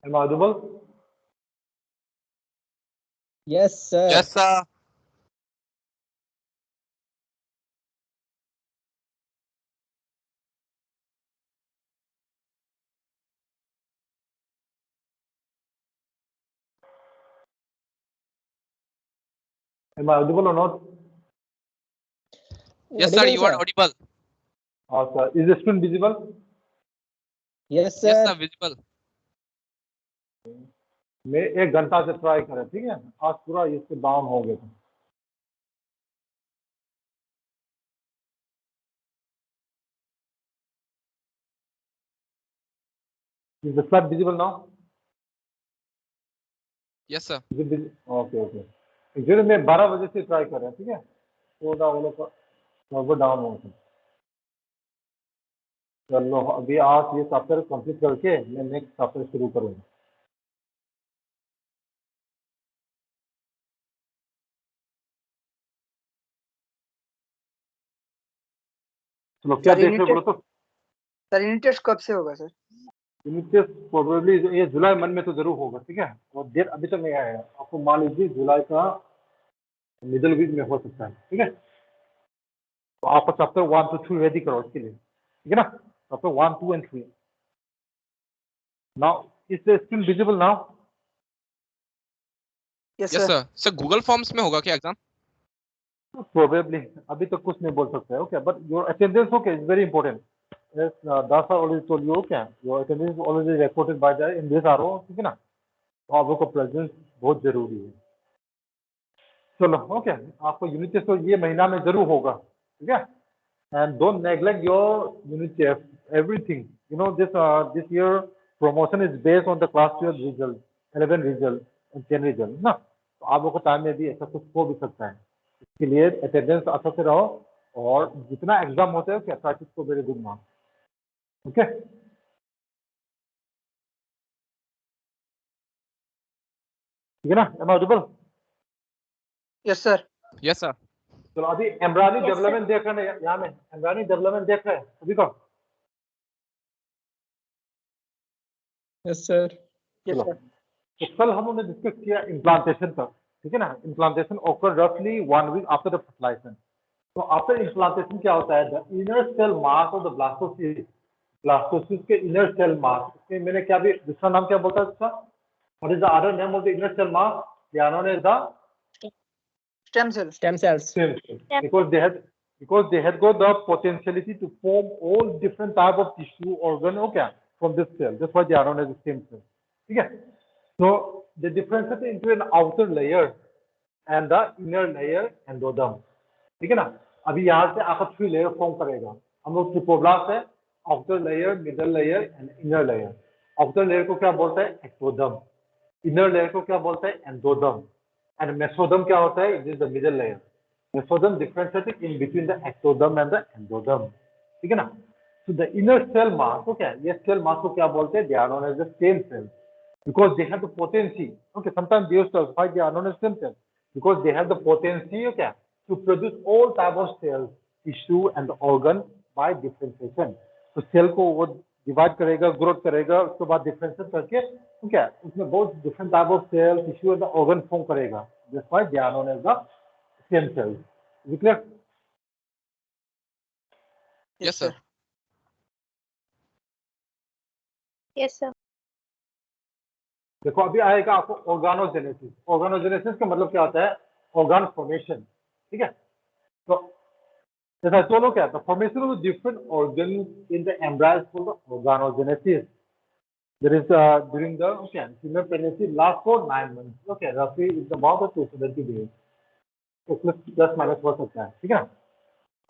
Am I audible? Yes, sir. Yes, sir. Am I audible or not? Yes, sir. Audible, You are sir. audible. Sir, is the screen visible? Yes, Yes, sir. sir. Visible. मैं 1 घंटा से try करें, ठीक है, आज पूरा इससे down हो गया था। Is the slide visible now? Yes, sir. Okay okay. Actually मैं 12 बजे से ट्राई कर रहा हूँ, ठीक है, थोड़ा वो लोग का सर्वर डाउन हो गया। चलो अभी आज ये चैप्टर कंप्लीट करके मैं नेक्स्ट चैप्टर शुरू करूँगा। चलो क्या देख रहे हो बोलो तो? सर यूनिट टेस्ट कब से होगा सर? यूनिट टेस्ट प्रोबेबली ये जुलाई मंथ में तो जरूर होगा, ठीक है, और डेट अभी तक नहीं आया है। आपको मान लीजिए जुलाई का मिडिल वीक में हो सकता है, ठीक है। तो आप चैप्टर 1 to 3 रेडी करो इसके लिए, ठीक है ना, chapter 1, 2 and 3। Now is the screen visible now? Yes Yes, sir. sir. Sir, Google Forms में होगा क्या एग्जाम? प्रोबेबली अभी तक कुछ नहीं बोल सकते, okay, but your attendance okay is very important. Yes, that's already told you, okay, your attendance is already recorded by the in this RO, ठीक है ना, तो आप लोग का प्रेजेंस बहुत जरूरी है। चलो ओके, आपको यूनिट टेस्ट तो ये महीना में जरूर होगा, ठीक है, and don't neglect your unit test everything. You know this year promotion is based on the class 12 result, 11 result and 10 result ना, तो आप लोग को टाइम में भी ऐसा कुछ हो भी सकता है। इसके लिए अटेंडेंस अच्छा से रहो, और जितना एग्जाम होता है क्या प्रैक्टिस को वेरी गुड मार्क्स, ओके। ठीक है ना, am I audible? Yes sir. Yes, sir. चलो अभी एम्ब्रायनिक Yes, sir. डेवलपमेंट देख रहे हैं यहाँ में, एम्ब्रायनिक डेवलपमेंट देख रहे हैं अभी को? Yes, sir. यस चलो सर। तो कल हम लोगों ने डिस्कस किया इम्प्लांटेशन का, ठीक है ना। इम्प्लांटेशन ऑकर रफली 1 वीक आफ्टर द फर्टिलाइजेशन। तो आफ्टर इम्प्लांटेशन क्या होता है, the inner cell mass of the blastocyst, blastocyst के इनर सेल मास, इसमें मैंने क्या भी दूसरा नाम क्या बोलता है इसका, what is the other name of the inner cell mass? या known as the stem cell. Stem cells. stem cell, because they had got the potentiality to form all different type of tissue organ, okay, from this cell. That's why they are known as stem cell. ठीक है? So they differentiate into an outer layer and the inner layer endoderm. ठीक है ना? अभी यहाँ से आपका 3 layer form करेगा। हम लोग ट्रिपोब्लास्ट है, outer layer, middle layer and inner layer. Outer layer को क्या बोलते हैं? एक्टोडर्म। इनर लेयर को क्या बोलते हैं? एंडोडर्म। एंड मेसोडर्म क्या होता है? It is the middle layer. Mesoderm differentiated in between the ectoderm and the endoderm. ठीक है ना? So the inner cell mass, okay, ये cell mass को क्या बोलते हैं? They are known as the stem cells because they have the potency. Okay, sometimes they used to why they are known as stem cells because they have the potency, okay, to produce all type of cells, tissue and the organ by differentiation. तो cell को वो divide करेगा, growth करेगा, उसके बाद differentiate करके, okay, उसमें बहुत different type of cell, tissue and the organ form करेगा. That's why they are known as the stem cells. Is it clear? Yes, sir. Yes, sir. देखो अभी आएगा आपको ऑर्गेनोजेनेसिस। ऑर्गेनोजेनेसिस का मतलब क्या होता है? Organ formation. ठीक है, तो जैसा चलो क्या था, formation of different organ in the embryo is called organogenesis. There is during the female pregnancy last for 9 months, okay, रफली इज अबाउट 270 डेज, तो प्लस माइनस हो सकता है। ठीक है,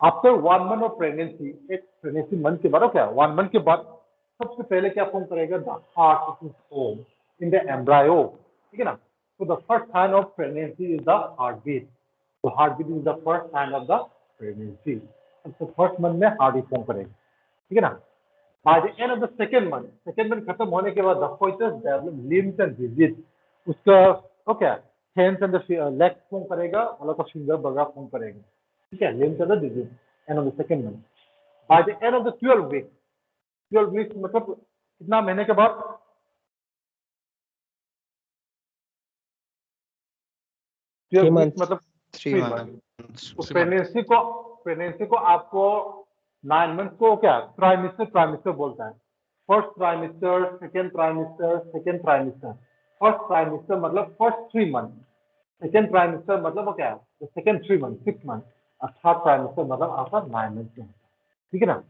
आफ्टर 1 मंथ ऑफ प्रेगनेंसी, एक प्रेगनेंसी मंथ के बाद, क्या 1 मंथ के बाद सबसे पहले क्या फॉर्म करेगा? The heart is form in the embryo. ठीक है ना? So the first sign of pregnancy is the heartbeat. So heartbeat is the first sign of the pregnancy. So first month में heartbeat form करेगा। ठीक है ना? By the end of the second month खत्म होने के बाद the fetus develop limbs and digits. उसका okay, hands and the legs form करेगा, मतलब का finger वगैरह form करेगा। ठीक है, limbs and the digits. End of the second month. By the end of the 12 weeks मतलब कितना महीने के बाद? 3 weeks months. मतलब 3 3 months. तो प्रेगनेंसी को आपको 9 मंथ्स को क्या ट्राइमिस्टर बोलता है। First trimester, second trimester. First trimester मतलब फर्स्ट 3 मंथ, सेकेंड ट्राइमिस्टर मतलब वो क्या है सेकेंड 3 मंथ 6 मंथ, और थर्ड ट्राइमिस्टर मतलब आपका 9 मंथ में, ठीक है ना।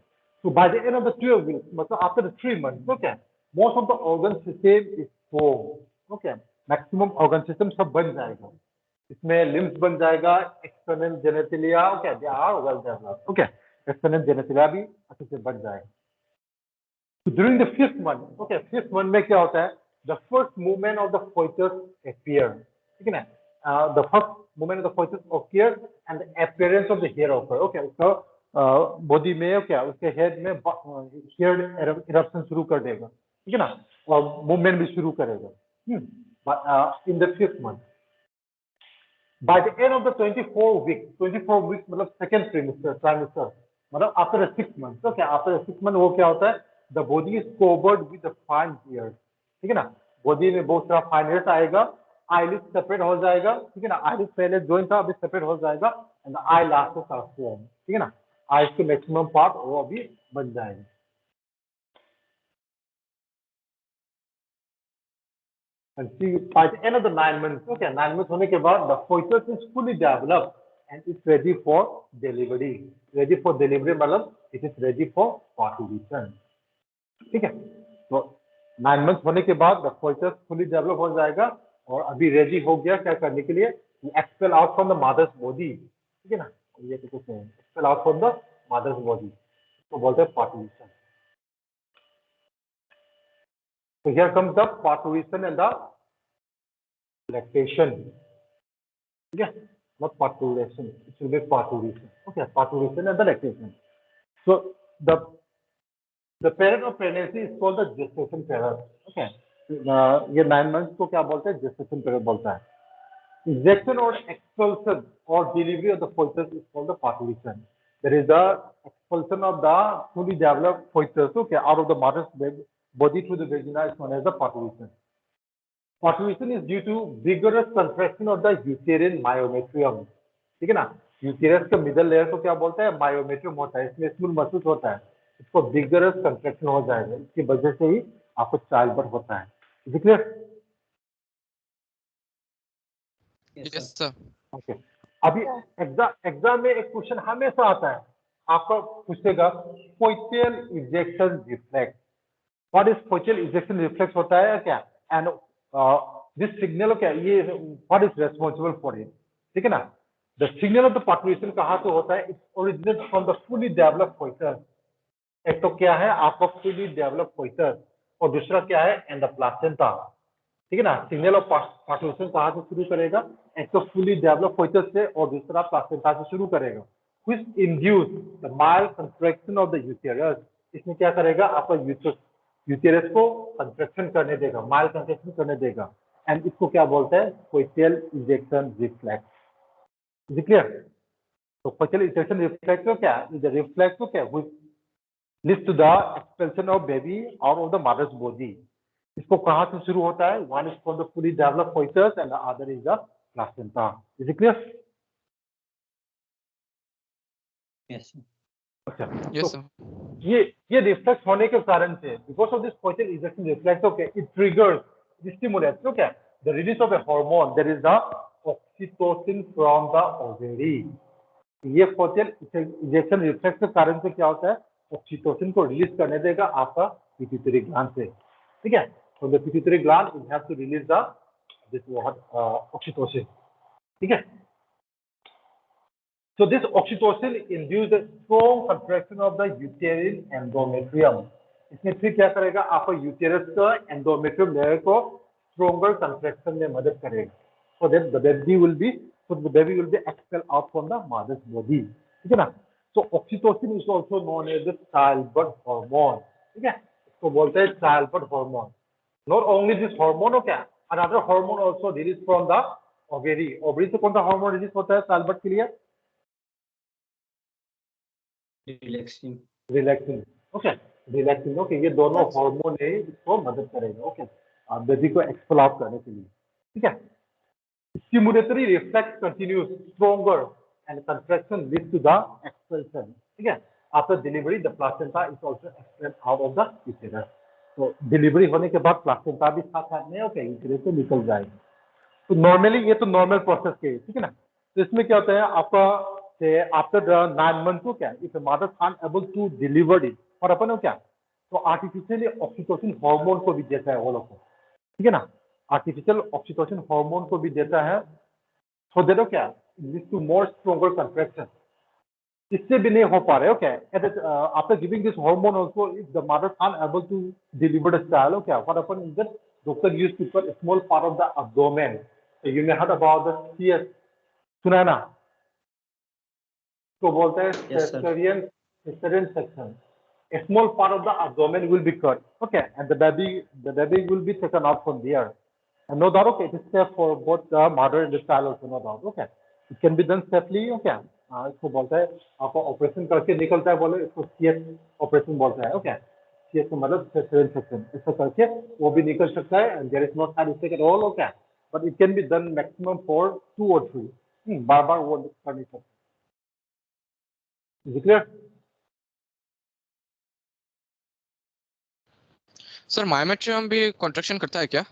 So by the end of the 12 weeks, मतलब after the 3 months, okay, most of the organ system is formed, okay, maximum organ system सब बन जाएगा, इसमें limbs बन जाएगा, external genitalia, okay, they are well developed, okay, external genitalia भी अच्छे से बन जाएगा। So during the 5th month, okay, 5th month में क्या होता है? The first movement of the fetus appear, ठीक है ना? The first movement of the fetus appear and the appearance of the hair occur, okay, उसका बॉडी में क्या उसके हेड में हेयर इरप्शन शुरू कर देगा, ठीक है ना, और मूवमेंट भी शुरू करेगा in the 5th month. By the end of the 24 weeks मतलब सेकेंड ट्राइमिस्टर मतलब after the 6 month, okay, after the 6 month वो क्या होता है? The body is covered with the fine hair, ठीक है ना, बॉडी में बहुत सारा फाइन हेयर्स आएगा, आईलिड सेपरेट हो जाएगा, ठीक है ना, आईलिड पहले जॉइंट था अभी सेपरेट हो जाएगा, एंड आई लास्ट फॉर्म, ठीक है ना, आइज के मैक्सिमम पार्ट वो अभी बन जाएगा। And see, by the end of the 9 months, okay, 9 months होने के बाद the fetus is fully developed and it's ready for delivery. Ready for delivery मतलब it is ready for parturition. ठीक है, तो 9 months होने के बाद the fetus fully develop हो जाएगा और अभी ready हो गया क्या करने के लिए? Expel out from the mother's body, ठीक है ना, ये तो कुछ नहीं, expel out from the mother's body, तो बोलते हैं parturition. So here comes the parturition and the lactation. Yeah, not parturition. It will be parturition. Okay, parturition and the lactation. So the period of pregnancy is called the gestation period. Okay, ये 9 months को क्या बोलते हैं? Gestation period बोलता है। Ejection or expulsion or delivery of the fetus is called the parturition. There is the expulsion of the fully developed fetus, okay, out of the mother's body through the vagina is known as the parturition. Parturition is due to vigorous contraction of the uterine myometrium, ठीक है ना, uterus के middle layer को क्या बोलते हैं? Myometrium होता है, इसमें स्मूल मसल्स होता है, इसको विगरस कंट्रैक्शन हो जाएगा, इसकी वजह से ही आपको चाइल्ड बर्थ होता है। Is it clear? Yes, sir. Okay, अभी एग्जाम में एक क्वेश्चन हमेशा आता है, आपको पूछेगा foetal ejection reflex. What is foetal ejection reflex होता है क्या? एंड दिस सिग्नल क्या ये what is responsible for it, ठीक है ना। The signal of the parturition कहाँ से होता है? It's originate from the fully developed foetus. एक तो क्या है आपका फुली डेवलप्ड फोइटस और दूसरा क्या है? एंड द प्लासेंटा, ठीक है ना। सिग्नल ऑफ पार्टुरेशन कहाँ से शुरू करेगा? एक तो फुली डेवलप्ड फोइटस से और दूसरा प्लासेंटा से शुरू करेगा, which induce the mild contraction of the uterus. इसमें क्या करेगा? आपका यूटेरस को कंट्रैक्शन करने देगा, माइल्ड कंट्रैक्शन करने देगा, एंड इसको क्या बोलते हैं? Foetal ejection reflex. Is it clear? तो फोइटियल इजेक्शन रिफ्लेक्स को क्या इज द रिफ्लेक्स को क्या which leads to the expulsion of baby out of the mother's body. इसको कहाँ से शुरू होता है? One is from the fully developed foetus and the other is the placenta. Is it clear? Yes, sir. अच्छा, Yes, तो sir. ये reflex होने के कारण से because of this foetal ejection reflex, okay, it triggers stimulates, okay, the release of a hormone that is the oxytocin from the ovary. ये फोइटियल ejection reflex के कारण से क्या होता है? ऑक्सीटोसिन को रिलीज करने देगा आपका पिट्यूटरी ग्लैंड से, ठीक है। तो the pituitary gland it have to release the this oxytocin, ठीक है। So this oxytocin induces a strong contraction of the uterine endometrium. इसमें फिर क्या करेगा? आपका यूटेरस का एंडोमेट्रियम लेयर को stronger contraction में मदद करेगा, so that the baby will be expelled out from the mother's body, ठीक है ना। So oxytocin is also known as the childbirth hormone, ठीक है, इसको बोलते हैं childbirth hormone. Not only this hormone, okay, another hormone also released from the ovary. ovary से कौन सा हार्मोन रिलीज होता है childbirth के लिए? Relaxing. Relaxing, okay, relaxing, okay, ये दोनों हार्मोन है इसको मदद करेगा, ओके, बेबी को एक्सपेल आउट करने के लिए, ठीक है। Stimulatory reflex continues stronger and contraction leads to the expulsion. ठीक है? After delivery, the placenta is also expelled out of the uterus. तो डिलीवरी होने के बाद प्लासेंटा भी साथ साथ में ओके यूटेरस से निकल जाएगी. तो नॉर्मली ये तो नॉर्मल प्रोसेस के ठीक है ना. तो इसमें क्या होता है आपका से आफ्टर 9 months को क्या if mother can't able to deliver it और अपन को क्या तो आर्टिफिशियली ऑक्सीटोसिन हार्मोन को भी देता है वो लोग को ठीक है ना. आर्टिफिशियल ऑक्सीटोसिन हार्मोन को भी देता है सो दे दो क्या leads to more stronger contraction. इससे भी नहीं हो पा रहे okay after giving this hormone also if the mother can't able to deliver the child okay what happen is that doctor used to cut a small part of the abdomen. You may heard about the CS सुना है ना तो बोलते हैं Yes, sir. cesarean section. A small part of the abdomen will be cut, okay, and the baby will be taken out from there. And no doubt, okay, it is safe for both the mother and the child also, no doubt, okay. It can be done safely, okay. इसको बोलते हैं आपको operation करके निकलता है बोले इसको CS operation बोलते हैं ओके. सीएस का मतलब cesarean section. ऐसा करके वो भी निकल सकता है and there is no side effect at all, okay. But it can be done maximum for 2 or 3. बार-बार वो कर नहीं सकते. Is it clear? Sir myometrium भी कॉन्ट्रैक्शन करता है क्या?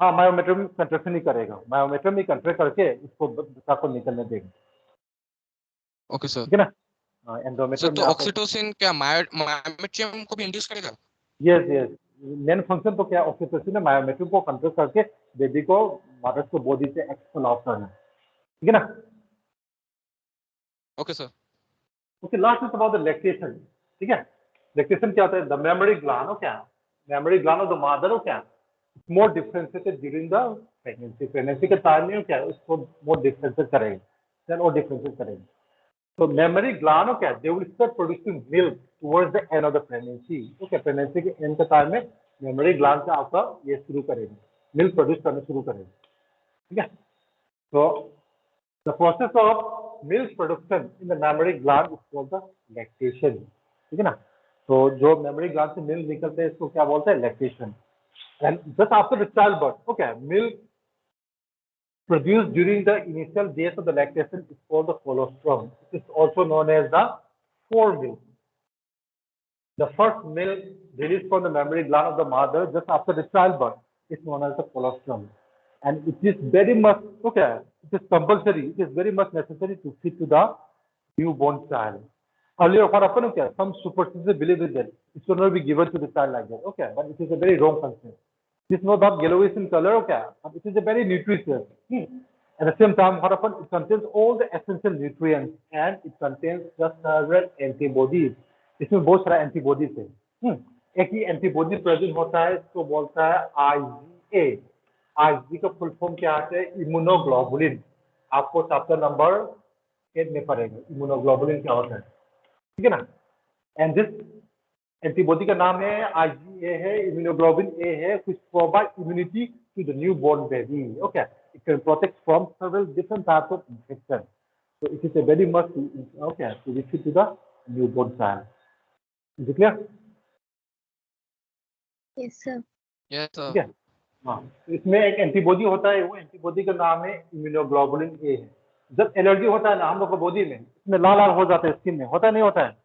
हाँ मायोमेट्रियम कंट्रैक्शन नहीं करेगा. मायोमेट्रियम ही कंट्रैक्ट करके इसको बच्चा को निकलने देगा. Okay sir. ठीक है ना. सर एंडोमेट्रियम तो में ऑक्सीटोसिन क्या मायोमेट्रियम को भी इंड्यूस करेगा? यस यस मेन फंक्शन तो क्या ऑक्सीटोसिन है मायोमेट्रियम को कंट्रोल करके बेबी को मदर को बॉडी से एक्सपेल आउट करना. ठीक है ना. Okay sir. Okay last is about the lactation. ठीक है. लैक्टेशन क्या होता है द मेमोरी ग्लैंड हो क्या memory gland of the mother हो क्या मोर डिफरेंशिएटेड ड्यूरिंग द प्रेगनेंसी के टाइम में क्या उसको मोर डिफरेंशिएट करेगा देन और डिफरेंशिएट करेगा. So mammary gland okay they will start producing milk towards the end of the pregnancy. Okay pregnancy के end के टाइम में mammary gland से आपका ये शुरू करेगी milk produce करना शुरू करेगी. ठीक है. So the process of milk production in the mammary gland is called the lactation. ठीक है ना. तो जो mammary gland से milk निकलते हैं इसको क्या बोलते हैं lactation. And just after the childbirth okay milk produced during the initial days of the lactation is called the colostrum. It is also known as the foremilk. The first milk released from the mammary gland of the mother just after the childbirth is known as the colostrum. And it is very much, okay, it is compulsory, it is very much necessary to feed to the newborn child. Earlier, what happened, okay, some superstitious belief is that it should not be given to the child like that, okay, but it is a very wrong concept. It is not that yellowish in color, okay, but it is a very nutritious. At the same time, what happens? It contains all the essential nutrients and it contains just several antibodies. इसमें बहुत सारा antibodies है. एक ही antibody present होता है इसको बोलता है IgA. IgA का फुल फॉर्म क्या है? इम्यूनोग्लोबुलिन. आपको चैप्टर नंबर 8 में पढ़ेगा इम्यूनोग्लोबुलिन क्या होता है. ठीक है ना. एंड दिस एंटीबॉडी का नाम है IgA है इम्यूनोग्लोबुलिन A है which provide immunity to the newborn baby. Okay. It can protect from several different types of infection. So it is a very much okay to be fit to the newborn child. Is it clear? Yes, sir. Yes ठीक sir. है. हाँ. इसमें एक antibody होता है वो antibody का नाम है इम्यूनोग्लोबुलिन A है. जब एलर्जी होता है ना हम लोग को बॉडी में इसमें लाल लाल हो जाता है स्किन में होता नहीं होता है.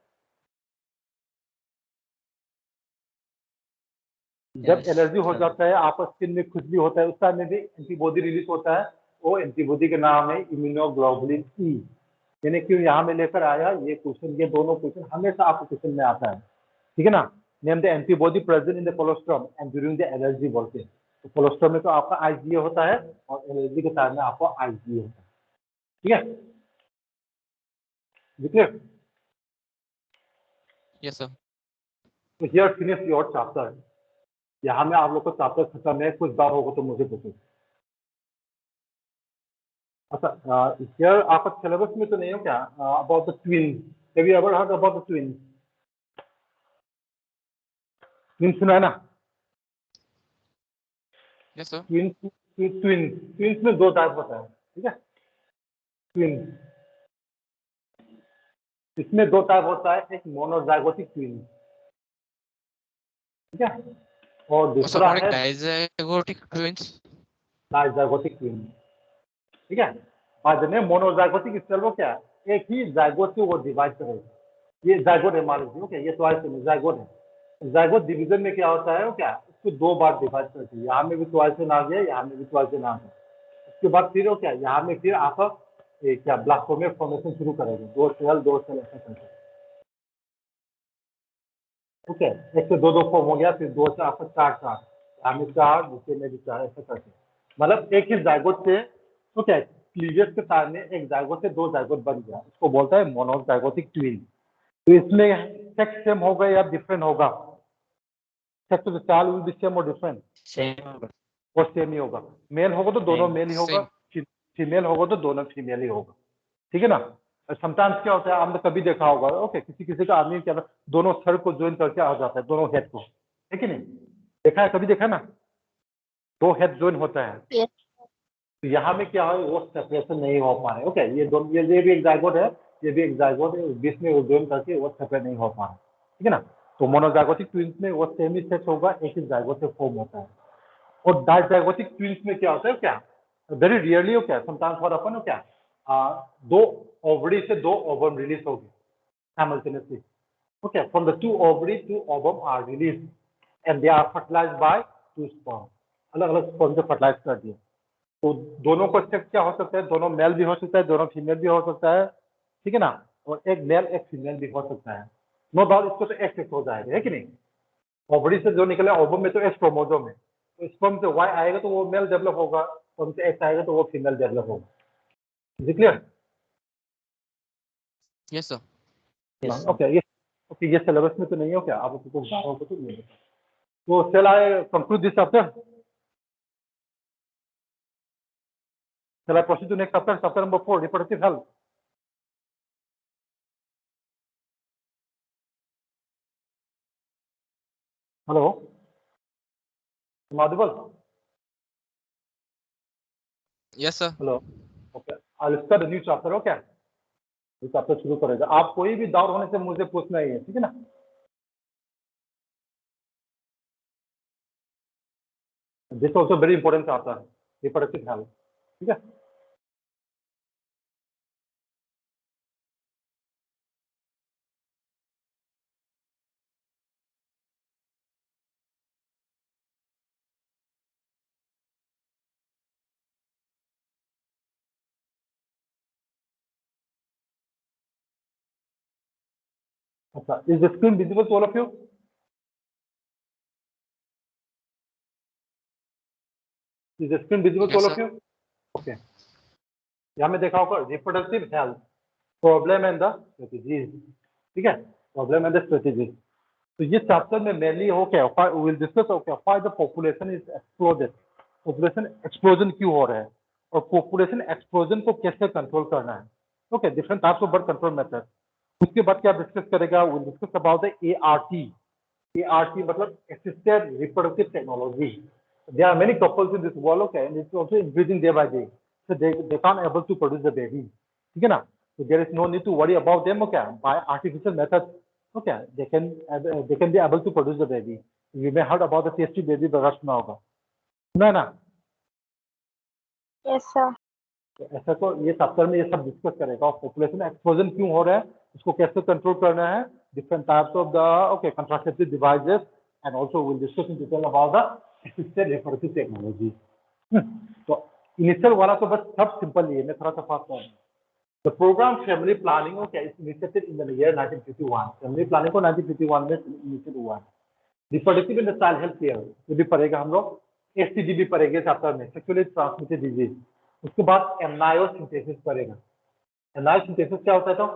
जब Yes, एलर्जी हो sir. जाता है आपका स्किन में खुजली होता है उस टाइम में भी एंटीबॉडी रिलीज होता है. वो एंटीबॉडी का नाम है इम्यूनोग्लोबुलिन E. मैंने क्यों यहाँ में लेकर आया ये क्वेश्चन ये दोनों क्वेश्चन हमेशा आपको क्वेश्चन में आता है. ठीक है ना. Name the antibody present in the colostrum and during the allergy बोलते हैं. तो कोलोस्ट्रम में तो आपका IgA होता है और एलर्जी के टाइम में आपको IgA होता है. ठीक है. क्लियर. Yes sir. तो हियर फिनिश योर चैप्टर. यहाँ में आप लोग को चैप्टर खत्म है. कुछ बात होगा तो मुझे पूछो. अच्छा हियर आपका सिलेबस में तो नहीं हो क्या about the twins. Have you ever heard about the twins. Twins सुना है ना. Yes sir. ट्विन्स में 2 टाइप होता है. ठीक है. ट्विन्स इसमें 2 टाइप होता है. एक मोनोजाइगोटिक ट्विन्स. ठीक है. और सर दूसरा और एक है डाइज़ाइगोटिक ट्विंस. Dizygotic twins. ठीक है। बाद में मोनोजाइगोटिक सेल वो क्या है, एक ही जाइगोट से वो डिवाइड करेगा। ये जाइगोट है मान लीजिए, ओके, ये ट्वाइस में जाइगोट है। जाइगोट डिवीजन में क्या होता है, वो क्या इसको दो बार डिवाइड करती है, यहाँ में भी ट्वाइस आ गया, यहाँ में भी ट्वाइस आ गया। उसके बाद फिर वो क्या यहाँ में फिर आपका क्या ब्लास्टोमिया फॉर्मेशन शुरू करेगा, दो सेल ऐसा करके, ओके। एक से दो फॉर्म हो गया, फिर दो से आपका चार, यहाँ में चार, दूसरे में भी चार, ऐसा करके। मतलब एक ही जाइगोट से तो क्या क्लीवेज के तार में एक जाइगोट से दो जाइगोट बन गया, इसको बोलता है मोनोजाइगोटिक ट्विन। तो इसमें सेक्स सेम होगा या डिफरेंट होगा? सेक्स तो चाल विल बी सेम और डिफरेंट? सेम होगा। वो सेम ही होगा। मेल होगा तो दोनों Same. मेल ही होगा, Same. फीमेल होगा तो दोनों फीमेल ही होगा, ठीक है ना। समटाइम्स क्या होता है, आपने कभी देखा होगा, ओके, किसी किसी का आदमी क्या दोनों सर को ज्वाइन करके आ जाता है, दोनों हेड को, है कि नहीं? देखा है, कभी देखा ना, दो हेड ज्वाइन होता है। Yes. तो यहाँ में क्या है, वो सेपरेशन नहीं हो पा रहे, ओके। ये दोनों, ये भी एक जाइगोट है, ये भी एक जाइगोट है, बीच में वो ज्वाइन करके वो सेपरेट नहीं हो पा रहे, ठीक है ना। तो मोनोजाइगोटिक ट्विंस में वो सेम ही सेक्स होगा, एक ही जाइगोट से फॉर्म होता है। और डाइजाइगोटिक ट्विंस में क्या होता है, क्या वेरी रियरली हो क्या समटाइम्स व्हाट हैपन हो क्या, दो ओवरी से दो ओवम रिलीज होगी simultaneously, okay, from the two ovary two ovum are released and they are fertilized by two sperm, अलग अलग स्पर्म से फर्टिलाइज कर दिए। तो दोनों को सेक्स क्या हो सकता है, दोनों मेल भी हो सकता है, दोनों फीमेल भी हो सकता है, ठीक है ना। और एक मेल एक फीमेल भी हो सकता है, नो डाउट। इसको तो एक सेक्स हो जाएगा, है कि नहीं। ओवरी से जो निकले ओवम में तो एस क्रोमोसोम है, तो स्पर्म से वाई आएगा तो वो मेल डेवलप होगा, स्पर्म से एक्स आएगा तो वो फीमेल डेवलप होगा। Is it clear? Yes, sir. Yes, sir. Okay, ये सिलेबस में तो नहीं हो क्या, आप उसको गाँव को तो नहीं बता। तो shall I conclude this chapter? Shall I proceed to next chapter, chapter number 4, reproductive health? Hello? Am I audible? Yes, sir. Hello? Okay. I'll start a new chapter, okay? ये चैप्टर शुरू करेगा। आप कोई भी डाउट होने से मुझे पूछना ही है, ठीक है ना। This also very important chapter, reproductive health, ठीक है। अच्छा, is the screen visible to all of you? Is the screen visible to Yes, all sir. Of you? Okay, यहाँ में देखा होगा reproductive health, problem and the strategies, ठीक है, problem and the strategies. तो ये चैप्टर में मेनली हो क्या, we will discuss okay why the population is exploded, population explosion क्यों हो रहा है, और पॉपुलेशन एक्सप्लोजन को कैसे कंट्रोल करना है, okay, different types of birth control method. उसके बाद क्या डिस्कस करेगा, will discuss about the ART. ART मतलब assisted reproductive technology. There are many couples in this world, okay, and it's also increasing day by day, so they can't able to produce the baby, ठीक है ना। so there is no need to worry about them, okay, by artificial methods, okay, they can be able to produce the baby. You may heard about the tasty baby बगैर सुना होगा, सुना है ना। Yes, sir. तो ऐसा तो ये चैप्टर में ये सब डिस्कस करेगा, और पॉपुलेशन एक्सप्लोजन क्यों हो रहा है, उसको कैसे कंट्रोल करना है, different types of the okay contraceptive devices, and also will discuss in detail about the assisted reproductive technology. तो इनिशियल वाला तो बस सब सिंपल ही है, मैं थोड़ा सा फास्ट हूँ। The program family planning, okay, is initiated in the year 1951. Family planning को 1951 में initiated हुआ है। Reproductive and child health care ये भी पढ़ेगा हम लोग, STD भी पढ़ेंगे चैप्टर में, sexually transmitted disease। उसके बाद amniocentesis पढ़ेगा। amniocentesis क्या होता है, तो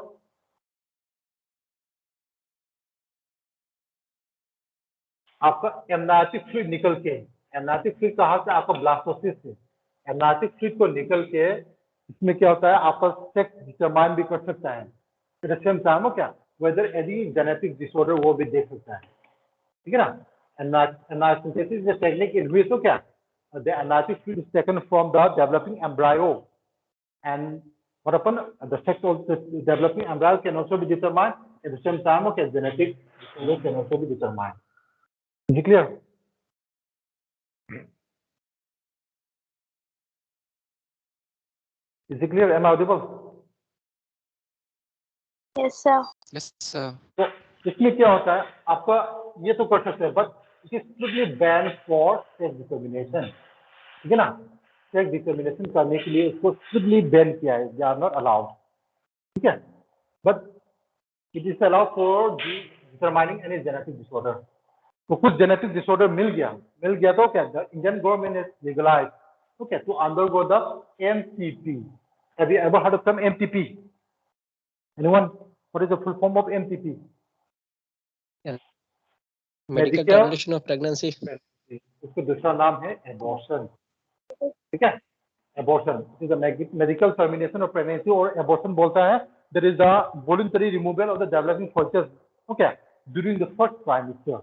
आपका amniotic fluid निकल के, amniotic fluid कहाँ से, आपका ब्लास्टोसिस से amniotic fluid को निकल के, इसमें क्या होता है, आपका सेक्स डिटरमाइन भी कर सकता है, एट द सेम टाइम क्या वेदर एनी जेनेटिक डिसऑर्डर वो भी देख सकता है, ठीक है ना। amniocentesis is a technique in which क्या the amniotic fluid is taken from the developing embryo, and what happen, the sex of the developing embryo can also be determined, at the same time okay genetic disorder can also be determined. Is it clear? Is it clear? Am I audible? Yes, sir. Yes, sir. तो इसमें क्या होता है, आपका ये तो कर सकते हैं, but it is strictly ban for sex determination, ठीक है ना। सेक्स डिटर्मिनेशन करने के लिए इसको स्ट्रिक्टली बैन किया है, दे आर नॉट अलाउड, ठीक है। But it is allowed for determining any genetic disorder. तो कुछ जेनेटिक डिसऑर्डर मिल गया तो क्या, the Indian government is legalize, okay, to undergo the MTP. Have you ever heard of some MTP? Anyone? What is the full form of MTP? medical termination of pregnancy. उसका दूसरा नाम है abortion, ठीक है। Abortion is a medical termination of pregnancy, और abortion बोलता है there is a voluntary removal of the developing features, okay, during the first trimester,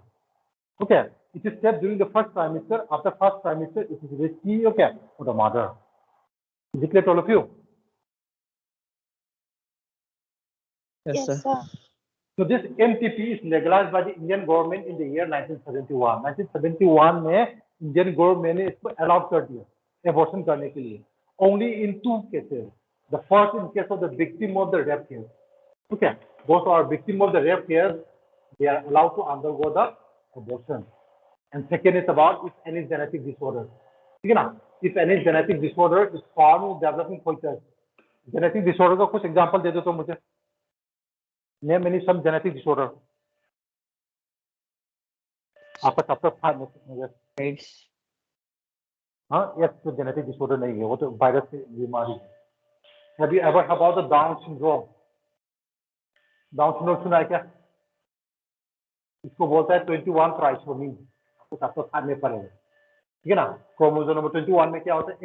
okay. It is step during the first trimester, after first trimester it is risky, okay, for the mother. Is it clear to all of you? Yes, Yes, sir. sir. So this MTP is legalized by the Indian government in the year 1971. 1971 में Indian government ने इसको allowed कर दिया abortion करने के लिए. Only in two cases. The first in case of the victim of the rape case. Okay, those who are victim of the rape case, they are allowed to undergo the abortion. And second is about if any genetic disorder. ठीक है ना? If any genetic disorder is found in developing fetus. Genetic disorder का कुछ example दे दो तो मुझे. Name any some genetic disorder. आपका chapter 5 में AIDS. हाँ, yes, तो genetic disorder नहीं है, वो तो वायरस की बीमारी है। Have you ever heard about the Down syndrome? Down syndrome सुना है क्या? इसको बोलता है 21 trisomy, आपको chapter 5 में पढ़ेगा, ठीक है ना। क्रोमोसोम नंबर 21 में क्या होता है,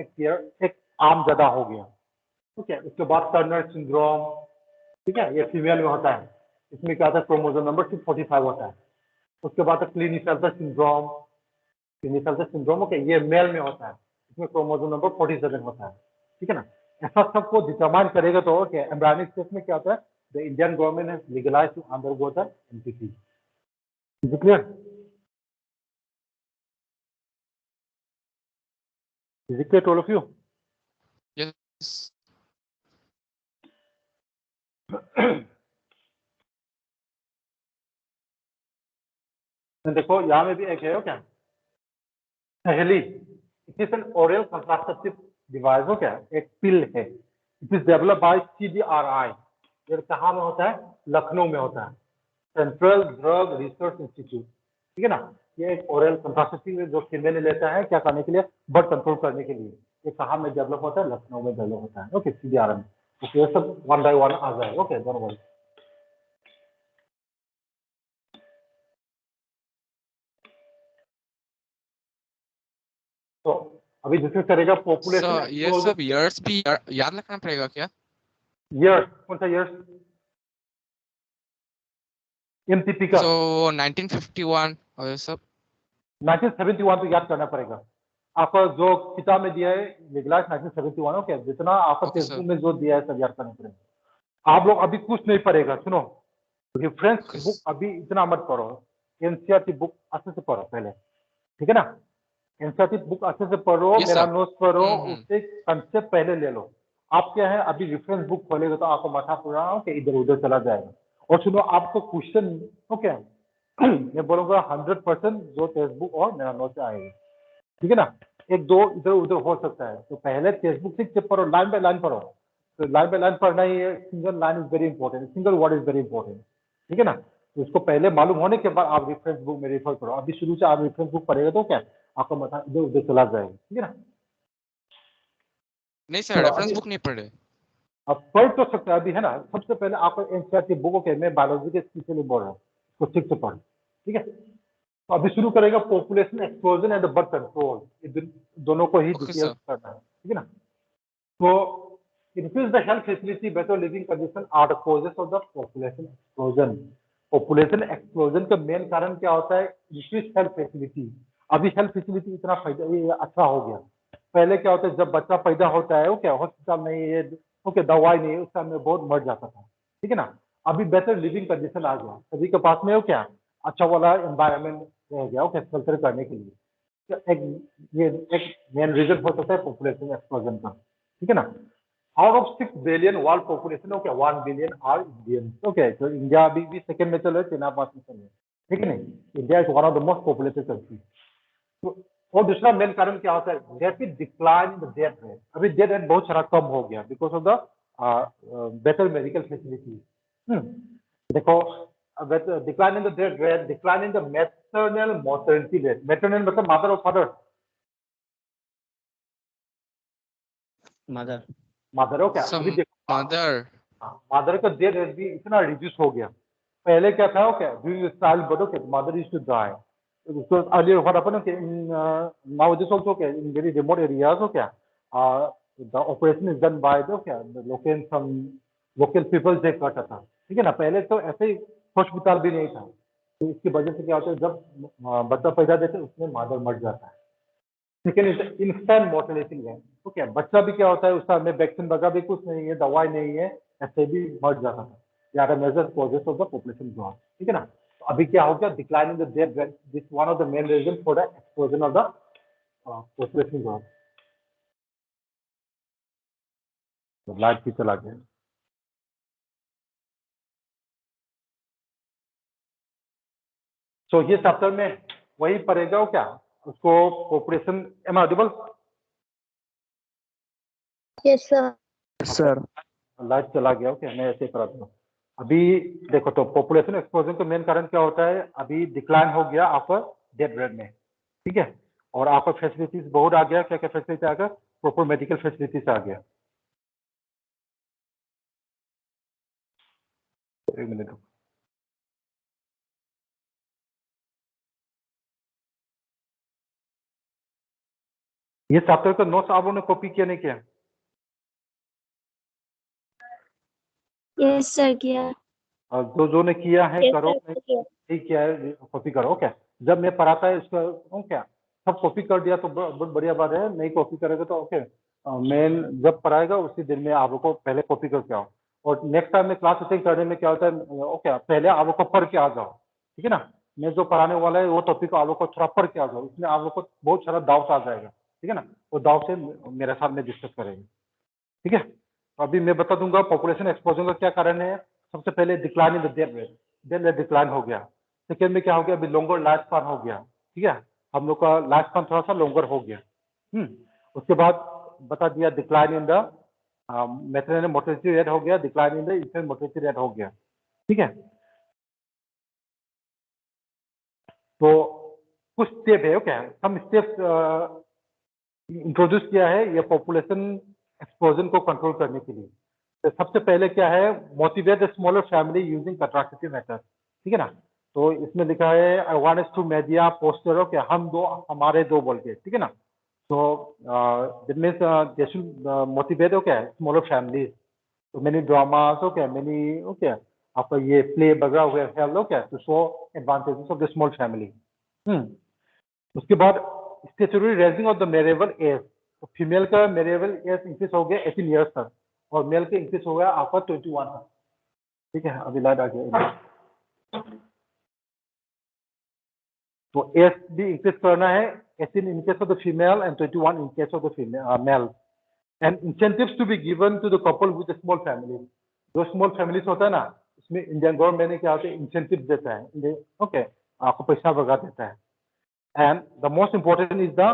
एक आर्म ज्यादा हो गया, ओके। उसके बाद टर्नर सिंड्रोम, ठीक है, ये फीमेल में होता है। इसमें क्या होता है, क्रोमोसोम नंबर 245 होता है। उसके बाद क्लिनिकल सिंड्रोम, ओके, ये मेल में होता है। इसमें क्रोमोसोम नंबर 47 होता है, ठीक है ना। ऐसा सबको डिटरमाइन करेगा तो ओके, एम्ब्रियोनिक स्टेज में क्या होता है, the Indian government has legalized to undergo the MTP. Is it clear? Is it clear to all of you? Yes. देखो यहाँ में भी एक है, क्या पहली, it is an oral contraceptive device, हो क्या, एक पिल है। It is developed by CDRI। ये कहाँ में होता है, लखनऊ में होता है, सेंट्रल ड्रग रिसर्च इंस्टीट्यूट, ठीक है ना। ये एक ओरल कंट्रासेप्टिव है जो फीमेल लेता है, क्या करने के लिए, बर्थ कंट्रोल करने के लिए। ये कहाँ में डेवलप होता है, लखनऊ में डेवलप होता है, ओके, CDRI में। ओके, ये सब वन बाय वन आ जाए, ओके, दोनों बार। तो अभी डिस्कस करेगा So पॉपुलेशन ये सब years भी याद रखना पड़ेगा क्या? ईयर्स, कौन सा ईयर्स, MTP का। So 1951 और ये सब 1971 तो याद करना पड़ेगा। आपका जो किताब में दिया है लीगलाइज 1971, ओके, जितना आपका Okay, टेक्स्ट sir. में जो दिया है सब याद करना पड़ेगा। आप लोग अभी कुछ नहीं पढ़ेगा, सुनो, रेफरेंस Okay. बुक अभी इतना मत पढ़ो, NCERT बुक अच्छे से पढ़ो पहले, ठीक है ना। NCERT बुक अच्छे से पढ़ो, Yes, मेरा sir. नोट्स पढ़ो, हम्म। उससे कंसेप्ट पहले ले लो। आप क्या है, अभी रेफरेंस बुक खोलेगा तो आपको माथा पूरा ओके इधर उधर चला जाएगा। और सुनो, आपको क्वेश्चन, ओके, मैं बोलूंगा 100% जो टेक्स्ट बुक और मेरा नोट आएगा, ठीक है ना। एक दो इधर उधर हो सकता है, तो पहले टेक्स्ट बुक से पढ़ो, लाइन बाय लाइन पढ़ो। तो लाइन बाय लाइन पढ़ना ही है, single line is very important, single word is very important, ठीक है ना। तो उसको पहले मालूम होने के बाद आप रेफरेंस बुक में रेफर करो। अभी शुरू से आप रेफरेंस बुक पढ़ेगा तो क्या आपका माथा इधर उधर चला जाएगा, ठीक है ना। नहीं सर, चलो, रेफरेंस अभी- बुक नहीं पढ़े। अब पढ़ तो सकते हैं अभी, है ना। सबसे पहले आपको एनसीईआरटी बुक के, मैं बायोलॉजी के स्पेशली बोल रहा हूँ, तो ठीक से पढ़, ठीक है। तो अभी शुरू करेगा population explosion and birth control, दोनों को ही Okay, डिटेल sir. करना है, ठीक है ना। तो increase the health facility, better living condition are the causes of the population explosion. Population explosion का मेन कारण क्या होता है, इंक्रीज हेल्थ फैसिलिटी। अभी हेल्थ फैसिलिटी इतना फायदा ये अच्छा हो गया। पहले क्या होता है, जब बच्चा पैदा होता है, ओके, हॉस्पिटल नहीं है, ओके, दवाई नहीं है, उस टाइम में बहुत मर जाता था, ठीक है ना। अभी बेटर लिविंग कंडीशन आ गया, सभी के पास में हो क्या, अच्छा वाला एनवायरमेंट रह गया, ओके, कल्चर करने के लिए। तो एक ये एक मेन रीजन हो सकता है पॉपुलेशन एक्सप्लोजन का, ठीक है ना। out of 6 billion world population, okay, 1 billion are Indians. Okay, so India अभी भी second में चल रहा है, China पास में चल रहा है, ठीक है नहीं? India is one of the most populated countries. तो और दूसरा मेन कारण क्या होता है? Rapid decline in the death rate. अभी death rate बहुत सारा कम हो गया because of the better medical facilities. देखो decline in the death rate, decline in the maternal mortality rate. Maternal मतलब mother or father? Mother. Mother हो क्या? So अभी देखो mother. मदर का डेथ रेट भी इतना रिड्यूस हो गया. पहले क्या था? क्या during child birth, okay, mother used to die. So earlier what happened, okay, in nowadays also, okay, in very remote areas, okay, the operation is done by the, okay, the local people they करता था, ठीक है ना? पहले तो ऐसे ही hospital भी नहीं था, तो इसकी वजह से क्या होता है, जब बच्चा पैदा देते उसमें मदर मर जाता है. Second is instant mortality rate. Okay, बच्चा भी क्या होता है, उसका में वैक्सीन वगैरह भी कुछ नहीं है, दवाई नहीं है, ऐसे भी मर जाता था. यार major causes of the population growth, ठीक है ना? तो अभी क्या हो गया? Decline in the death rate, this one of the main reason for the explosion of the population growth. Light भी चला गया. सो ये चैप्टर में वही पड़ेगा क्या उसको, population. Am audible? Yes, sir. Sir. Light चला गया. ओके, मैं ऐसे करा दूँ. अभी देखो तो पॉपुलेशन एक्सप्लोजन का मेन कारण क्या होता है? अभी डिक्लाइन हो गया आपका डेथ रेट में, ठीक है, और आपका फैसिलिटीज बहुत आ गया. क्या क्या फैसिलिटी आ गया? प्रॉपर मेडिकल फैसिलिटीज आ गया. एक मिनट. ये चैप्टर का नोट्स आप लोगों ने कॉपी किया नहीं किया? Yes, sir. किया. और जो ने किया है Yes, करो, sir. किया. नहीं किया है कॉपी करो. ओके, जब मैं पढ़ाता है इसका क्या सब कॉपी कर दिया तो बहुत बढ़िया बात है. नहीं कॉपी करेगा तो ओके, मेन जब पढ़ाएगा उसी दिन में आप लोग को पहले कॉपी करके आओ, और नेक्स्ट टाइम में क्लास अटेंड करने में क्या होता है, ओके, पहले आप लोग को पढ़ के आ जाओ, ठीक है ना? मैं जो पढ़ाने वाला है वो टॉपिक आप लोग को थोड़ा पढ़ के आ जाओ, इसमें आप लोग को बहुत सारा डाउट आ जाएगा, ठीक है ना? वो डाउट से मेरे साथ में डिस्कस करेंगे, ठीक है? तो अभी मैं बता दूंगा पॉपुलेशन एक्सप्लोजन का क्या कारण है. सबसे पहले decline in the death rate. Death rate decline हो गया. सेकेंड में क्या हो गया? अभी लॉन्गर लाइफ स्पैन हो गया, ठीक है, हम लोग का लाइफ स्पैन थोड़ा सा लॉन्गर हो गया. उसके बाद बता दिया decline in the maternal mortality rate हो गया, decline in the infant mortality rate हो गया, ठीक है? तो कुछ स्टेप है, ओके, सम स्टेप्स इंट्रोड्यूस किया है ये पॉपुलेशन एक्सप्लोजन को कंट्रोल करने के लिए. तो सबसे पहले क्या है? Motivate the smaller family using contraceptive method, ठीक है ना? तो इसमें लिखा है I want to media poster, okay, हम दो हमारे दो बोल के, ठीक है ना? तो that means they should motivate, okay, smaller families. तो many dramas, okay, many, okay, आपका ये प्ले वगैरह हुए health, okay, to show advantages of the small family. उसके बाद statutory raising of the marriageable age. तो फीमेल का मेरेबल एज इंक्रीज हो गया 18 ईयर्स तक, और मेल का इंक्रीज हो गया आपका 21 तक, ठीक है? अभी लाइट आ गया. तो एज भी इंक्रीज करना है, 18 in case of the female and 21 in case of the female male. And incentives to be given to the couple with small family. जो स्मॉल फैमिलीज होता है ना, इसमें इंडियन गवर्नमेंट ने क्या होता है इंसेंटिव देता है, ओके, आपको पैसा वगैरह देता है. And the most important is the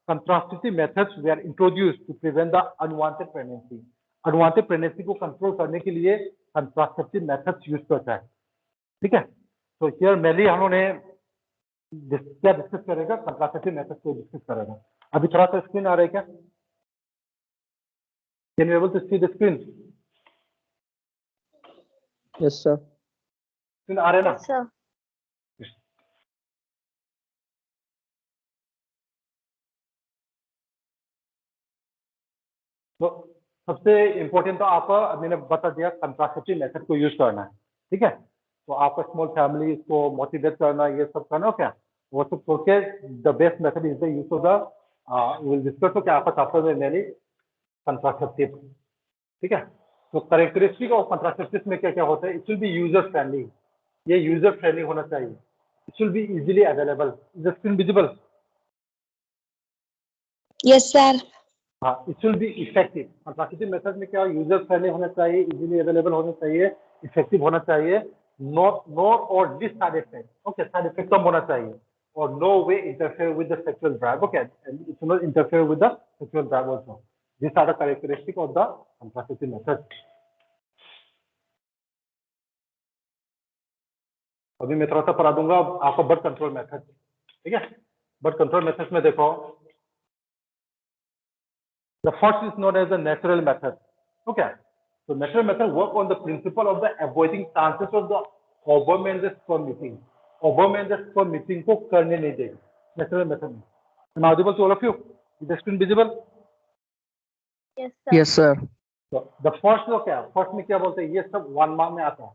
contraceptive methods were introduced to prevent the unwanted pregnancy. Unwanted pregnancy को control करने के लिए contraceptive methods use करता है, ठीक है? तो here mainly हम लोगों ने क्या डिस्कस करेगा? contraceptive methods को डिस्कस करेगा. अभी थोड़ा सा स्क्रीन आ रहा है क्या? Can you able to see the screen? Yes, sir. Screen आ रहा है ना? Yes, sir. तो सबसे इम्पोर्टेंट तो आपका मैंने बता दिया कंट्रासेप्टिव मेथड को यूज करना है, ठीक है? तो आपका स्मॉल फैमिली को मोटिवेट करना, ये सब करना, क्या वो सब करके the best method is the use of the will discuss. तो क्या आपका चैप्टर में मेनली कंट्रासेप्टिव, ठीक है? तो कैरेक्टरिस्टिक ऑफ कंट्रासेप्टिव में क्या क्या होता है? It will be user friendly. ये यूजर फ्रेंडली होना चाहिए. It will be easily available. Is the screen visible? Yes, sir. हाँ, it will be effective. Contraceptive method में क्या यूजर फ्रेंडली होना चाहिए, इजीली अवेलेबल होना चाहिए, इफेक्टिव होना चाहिए, नॉट और least side effect, okay, side effect कम होना चाहिए, और no way interfere with the sexual drive, okay, and it will not interfere with the sexual drive also. These are the characteristics of the contraceptive method. अभी मैं थोड़ा सा पढ़ा दूंगा आपको बर्थ कंट्रोल मेथड, ठीक है. बर्थ कंट्रोल मेथड में देखो, the first is known as the natural method. Okay, so natural method work on the principle of the avoiding chances of the ovum and the sperm meeting. Ovum and the sperm meeting को करने नहीं देगा natural method में. Am I audible to all of you? Is the screen visible? Yes, sir. Yes, sir. So the first लोग क्या, first में क्या बोलते हैं, ये सब 1 माह में आता है,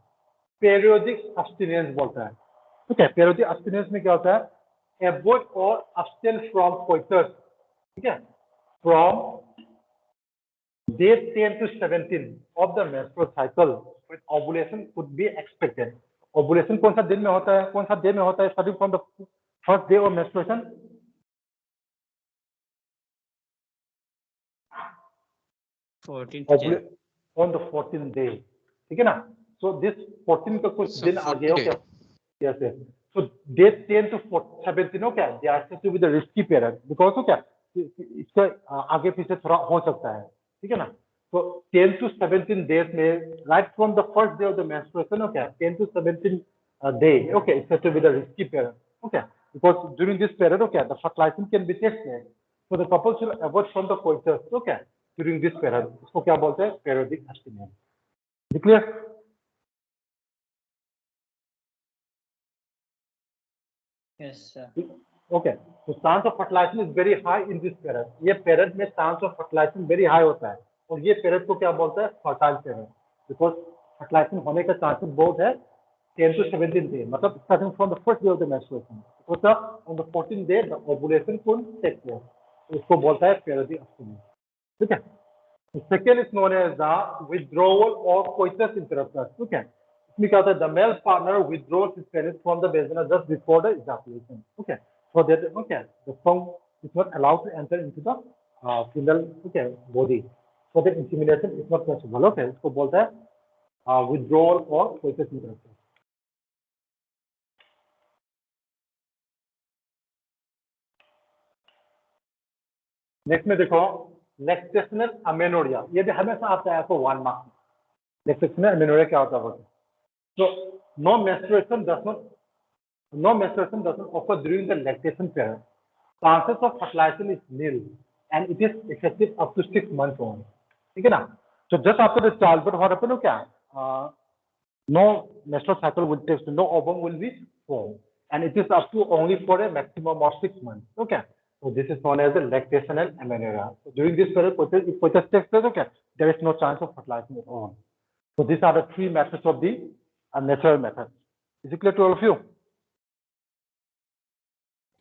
periodic abstinence बोलता है. Okay, periodic abstinence में क्या होता है, avoid or abstain from coitus, ठीक है, from day 10 to 17 of the menstrual cycle when ovulation could be expected. Ovulation कौन सा दिन में होता है, कौन सा डे में होता है, starting from the first day of menstruation? 14th On the 14th day, ठीक है ना. So this 14 का कुछ So दिन आगे, 14 okay. Yes, yes. So day 10 to 17, okay, they are said to be the risky period because okay, इसका आगे पीछे थोड़ा हो सकता है, ठीक है ना. So 10 to 17 days में, right from the first day of the menstruation, okay, 10 to 17 day, okay, it's said to be the risky period, okay, because during this period, okay, the fertilization can be tested. So the couple should avoid from the coitus, okay, during this period. इसको क्या बोलते हैं, periodic abstinence. Is it clear? Yes, sir. Okay, so chance of fertilization is very high in this period. ये period में chance of fertilization very high होता है, और ये period को क्या बोलते हैं, fertile period, because fertilization होने का chances बहुत है 10 to 17 day, मतलब starting from the first day of the menstruation. So on the 14th day the ovulation could take place. तो इसको बोलता है periodic abstinence, ठीक है. The second is known as the withdrawal or coitus interruptus. Okay, इसमें क्या होता है, the male partner withdraws his penis from the vagina just before the ejaculation. Okay, so that okay, the sperm is not allowed to enter into the female okay body, so the insemination is not possible. Okay, इसको बोलता है withdrawal or coitus interruptus. Next में देखो, lactational amenorrhea, ये भी हमेशा आता है आपको 1 मार्क. lactational amenorrhea क्या होता है? So no menstruation does not occur during the lactation period. Chances of fertilization is nil and it is effective up to 6 months only. ठीक है ना? So just after the childbirth what happen क्या? No menstrual cycle will take, no ovum will be formed, and it is up to only for a maximum of 6 months. Okay. So this is known as the lactational amenorrhea. So during this period, if coitus takes place, okay, there is no chance of fertilization at all. So these are the 3 methods of the natural method. Is it clear to all of you?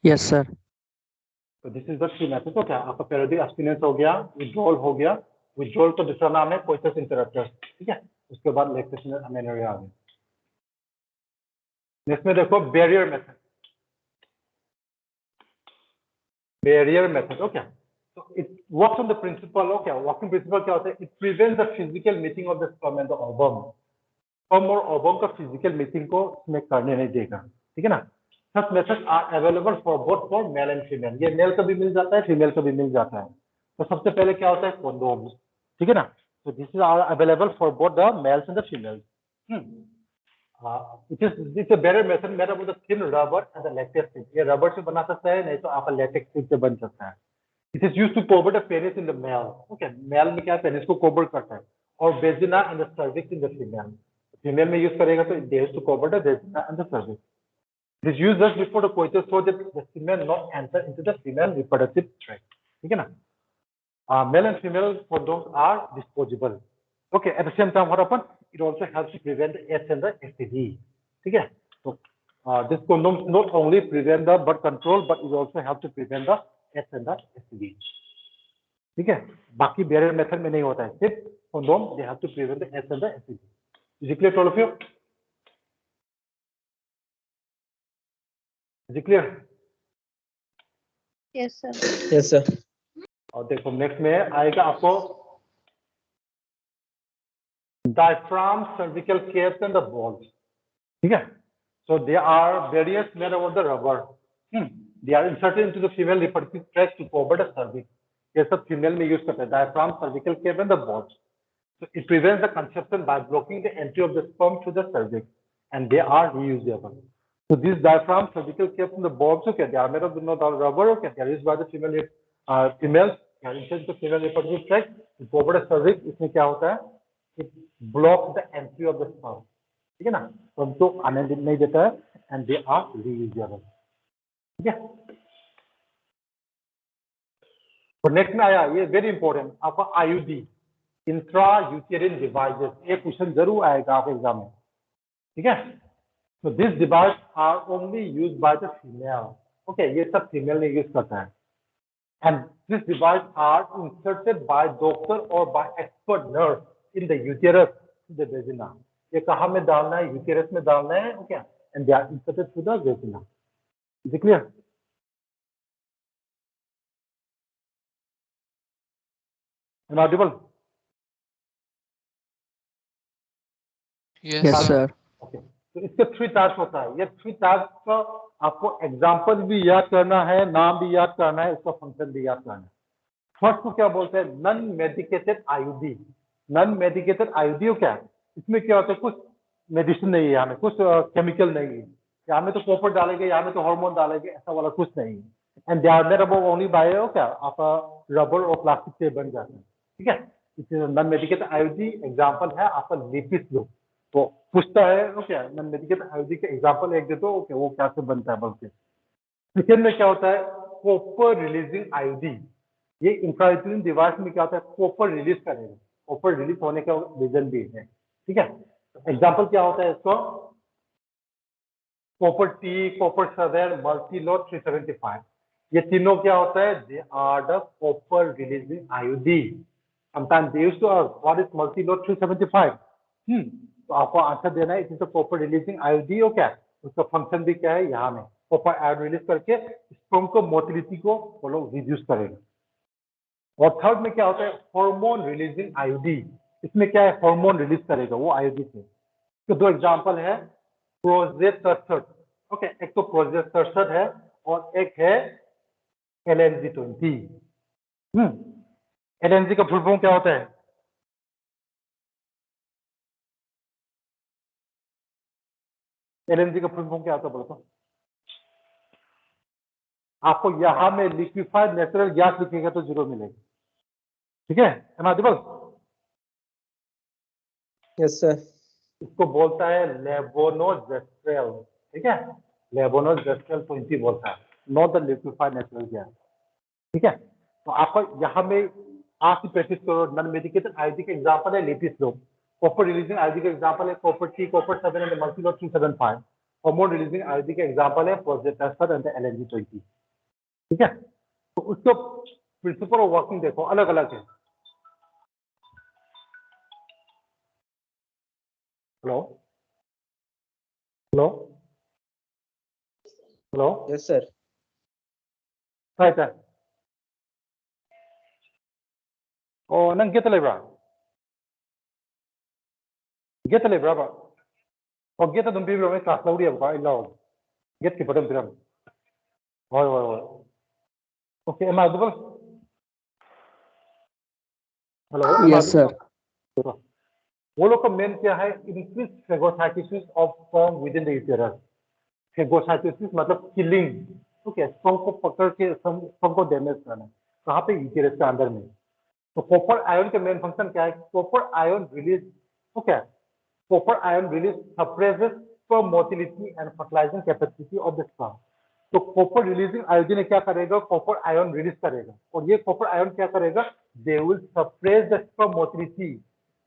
Yes, sir. So this is the 3 methods. Okay, आपका periodic abstinence हो गया, withdrawal हो गया, withdrawal का दूसरा नाम है coitus interruptus, ठीक है. उसके बाद lactational amenorrhea आ गया. नेक्स्ट में देखो barrier method. Barrier method, okay. So it works on the principle, okay. Working principle क्या होता है? It prevents the physical meeting of the sperm and the ovum. Sperm और ovum का physical meeting को इसमें करने नहीं देगा, ठीक है ना. Such methods are available for both for male and female. ये male का भी मिल जाता है, female का भी मिल जाता है. तो सबसे पहले क्या होता है, condoms, ठीक है ना. So this is are available for both the males and the females. It's a barrier method made up of the thin rubber and the latex tip. ये rubber से बना सकता है, नहीं तो आपका latex tip से बन सकता है. It is used to cover the penis in the male. Okay, male में क्या penis को cover करता है, और vagina and the cervix in the female. Female में use करेगा तो they used to cover the vagina and the cervix. It is used just before the coitus so that the semen not enter into the female reproductive tract. ठीक है ना? Male and female condoms are disposable. Okay, at the same time, what happens? It also helps to prevent the AIDS and the STD. ठीक है? So this condoms not only prevent the birth control, but it also helps to prevent the AIDS and the STD. ठीक है? बाकी barrier method में नहीं होता है. सिर्फ condom they have to prevent the AIDS and the STD. Is it clear to all of you? Is it clear? Yes, sir. Yes, sir. और देखो नेक्स्ट में आएगा आपको diaphragm, cervical caps and the balls. ठीक है? So they are various made of the rubber. They are inserted into the female reproductive tract to cover the cervix. ये सब female में यूज करते हैं diaphragm, cervical cap and the balls. So it prevents the conception by blocking the entry of the sperm to the cervix, and they are reusable. So these diaphragm, cervical caps and the balls, okay, they are made of the rubber, okay, they are used by the females. They are inserted into the female reproductive tract to cover the cervix. इसमें क्या होता है? It blocks the entry of the sperm. ठीक है ना? तो हमको आने नहीं देता है, and they are reusable. ठीक है? तो नेक्स्ट में आया ये वेरी इंपॉर्टेंट आपका आईयूडी इंट्रा यूटेरिन डिवाइसेस. ये क्वेश्चन जरूर आएगा आप एग्जाम में. ठीक है? तो this device are only used by the female. Okay, ये सब फीमेल ने यूज करता है. And this device are inserted by doctor और by expert nurse in the uterus to the vagina. ये कहाँ में डालना है? यूटेरस में डालना है. Okay, and they are inserted to the vagina. Is it clear? Am I audible? Yes, Yes, sir. sir. Okay, तो इसके 3 टाइप्स होता है. ये 3 टाइप्स का आपको एग्जांपल भी याद करना है, नाम भी याद करना है, उसका फंक्शन भी याद करना है. फर्स्ट को क्या बोलते हैं? Non medicated IUD. Non medicated IUD क्या है? इसमें क्या होता है? कुछ मेडिसिन नहीं है, यहाँ में कुछ केमिकल नहीं है, यहाँ में तो कॉपर डालेंगे, यहाँ में तो हार्मोन डालेंगे, ऐसा वाला कुछ नहीं है. And they are made up only by क्या आपका रबर और प्लास्टिक से बन जाते हैं. ठीक है? इसे नॉन मेडिकेटेड आईयूडी एग्जांपल है आपका लिपिड. तो पूछता है ओके नॉन मेडिकेटेड आईयूडी का एग्जांपल एक दे दो. ओके, वो कैसे बनता है बोलते. सेकेंड में क्या होता है? Copper releasing IUD. ये इंफ्रायूटेरिन डिवाइस में क्या होता है? कॉपर रिलीज करेगा. कॉपर रिलीज होने का रीजन भी है. ठीक है? एग्जांपल क्या होता है इसको? Copper T, copper 7, Multiload 375. ये तीनों क्या होता है? They are the copper releasing IUD. Sometimes they used to ask what is Multiload 375. तो आपको आंसर देना है it is the copper releasing IUD. और क्या उसका फंक्शन भी क्या है? यहाँ में कॉपर आयन रिलीज करके स्पर्म को मोटिलिटी को वो लोग रिड्यूस करेगा. और थर्ड में क्या होता है? Hormone releasing IUD. इसमें क्या है? हार्मोन रिलीज करेगा वो आईयूडी से. तो 2 एग्जांपल है प्रोजेस्टेरोन. ओके, एक तो प्रोजेस्टेरोन है और एक है LNG-20. LNG का फुल फॉर्म क्या होता है? LNG का फुल फॉर्म क्या होता है बोलो तो? आपको यहाँ में लिक्विफाइड नेचुरल गैस लिखेगा तो 0 मिलेगा. ठीक है? Am I audible? Yes, sir. इसको बोलता है लेवोनोजेस्ट्रेल. ठीक है? लेवोनोजेस्ट्रेल 20 बोलता है, not the liquefied natural gas. ठीक है? तो आपको यहाँ में आप ही प्रैक्टिस करो. नॉन मेडिकेटेड आईयूडी का एग्जांपल है लिपिड. कॉपर रिलीजिंग आईयूडी का एग्जांपल है copper T, copper 7 and Multiload 375. Hormone releasing IUD का एग्जांपल है प्रोजेस्टेरोन एंड LNG-20. ठीक है? तो उसको प्रिंसिपल ऑफ वर्किंग देखो अलग अलग है. Hello hello hello. Yes, sir. Right. nang get lebra. Get lebra ba. O get dum bi bro class laudi ba illa. Get ki padam biram. Hoy. Okay, am I audible? Hello. Yes, sir. वो लोग का main क्या है? Increase phagocytosis of sperm with in the uterus. Phagocytosis मतलब killing. Okay, sperm को पकड़ के sperm को डैमेज करना. कहाँ पे? यूटेरस के अंदर में. तो कॉपर आयन का मेन फंक्शन क्या है? Copper ion release. Okay, copper ion release suppresses sperm motility and fertilising capacity of the sperm. तो कॉपर रिलीजिंग आयोडीन क्या करेगा? कॉपर आयन रिलीज करेगा. और ये कॉपर आयन क्या करेगा? They will suppress the sperm motility.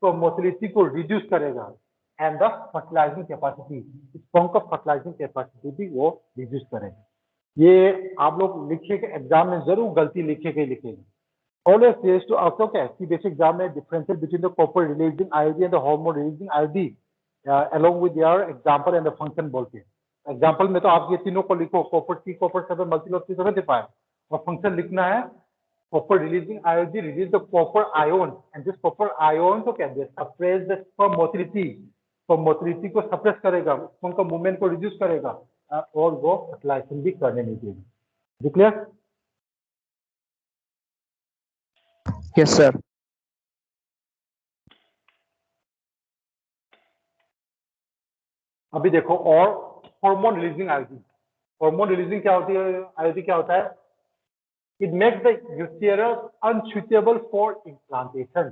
तो मोटिलिटी को रिड्यूस करेगा and the fertilising capacity, sperm का फर्टिलाइजिंग कैपेसिटी भी वो रिड्यूस करेगा. ये आप लोग लिखेगा एग्जाम में, जरूर गलती लिखेगा. Always says to also okay, कि basic exam में differentiate between the copper releasing IOD and the hormone releasing IOD along with their example and the function बोलते हैं. एग्जाम्पल में तो आप ये तीनों को लिखो, कॉपर टी, कॉपर 7, मल्टीलोट 375, और फंक्शन लिखना है copper releasing IOD release the copper ion, and this copper ion को क्या दे suppress the sperm motility को suppress करेगा, उनका movement को reduce करेगा और वो fertilization भी करने नहीं देगा. Is it clear? Yes, sir. अभी देखो और हार्मोन रिलीजिंग आयोडी. हार्मोन रिलीजिंग क्या होती है? आयोडी क्या होता है? It makes the uterus unsuitable for implantation.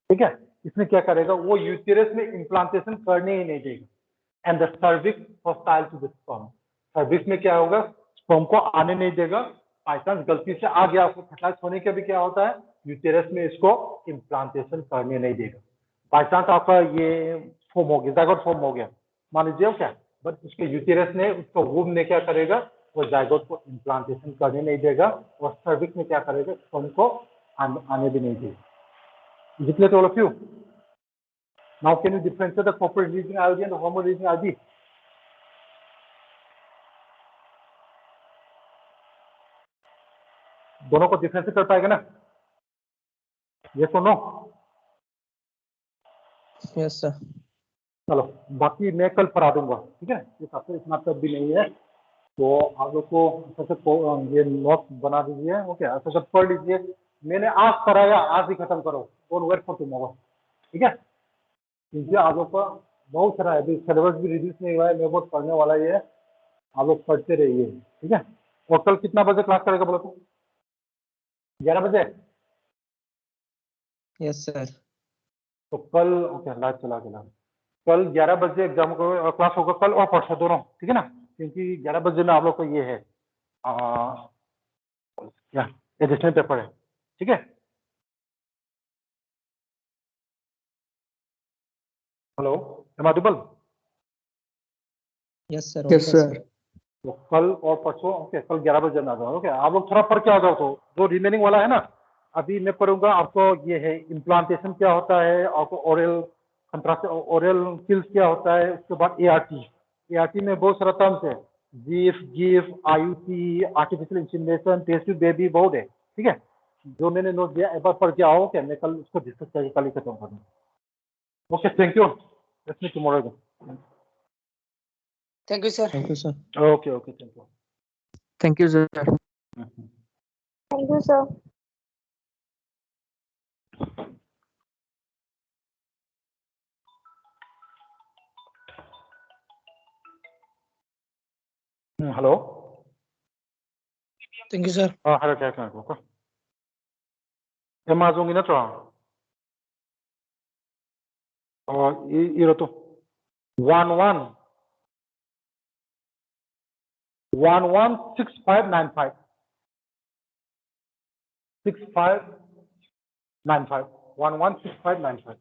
ठीक है, इसमें क्या करेगा? वो यूटेरस में इम्प्लांटेशन करने ही नहीं देगा. And the cervix hostile to the sperm. Cervix में क्या होगा? स्पर्म को आने नहीं देगा. बाई चांस गलती से आ गया, आपको फर्टाइल होने के भी क्या होता है? यूटेरस में इसको इम्प्लांटेशन करने नहीं देगा. बाई चांस आपका ये फॉर्म हो गया, जाइगोट फॉर्म हो गया, मान लीजिए क्या, बट उसके यूटेरस ने, उसका वूम ने क्या करेगा? वो जाइगोट को इम्प्लांटेशन करने नहीं देगा और सर्विक्स में क्या करेगा? स्पर्म को आने भी नहीं देगा. Is it clear to all of you? Now can you differentiate the copper releasing IOD and the hormone releasing IOD? दोनों को डिफरेंशिएट कर पाएगा ना? Yes or no? Yes, sir. चलो, बाकी मैं कल पढ़ा दूंगा. ठीक है, इस हफ्ते इतना तक भी नहीं है, तो आप लोग को अच्छा से ये नोट बना दीजिए. ओके, अच्छा से पढ़ लीजिए. मैंने आज पढ़ाया, आज ही खत्म करो. Don't wait for tomorrow. ठीक है, क्योंकि आप लोग का बहुत सारा है, अभी सिलेबस भी रिड्यूस नहीं हुआ है. मैं बहुत पढ़ने वाला ही है, आप लोग पढ़ते रहिए. ठीक है, और कल कितना बजे क्लास करेगा बोलो तो? 11 बजे. Yes, sir. तो कल ओके, लाइट चला गया. कल 11 बजे एग्जाम को क्लास होगा, कल और परसों दोनों. ठीक है ना, क्योंकि 11 बजे में आप लोग को ये है क्या एडिशनल पेपर है. ठीक है, hello, am audible? Yes, sir. Yes, sir. तो कल और परसों ओके, कल 11 बजे में आ जाओ. ओके, आप लोग थोड़ा पढ़ के आ जाओ. तो जो रिमेनिंग वाला है ना, अभी मैं पढ़ूंगा आपको. ये है इम्प्लांटेशन क्या होता है, आपको ओरल ओरल किल्स क्या होता है, उसके बाद एआरटी में बहुत सारा टर्म्स है. गिफ IUC, artificial insemination, test tube baby, बहुत है. ठीक है, जो मैंने नोट दिया एक बार पढ़ के आओ. क्या मैं कल उसको डिस्कस करके कल ही खत्म करूँगा. Okay, thank you. Let's meet tomorrow. Thank you, sir. Thank you, sir. Okay okay, thank you. Thank you, sir. Thank you, sir. Hello. Thank you, sir. 하루에 계획 볼까? 에마종이나 좀. 이것도 116595 6595 116595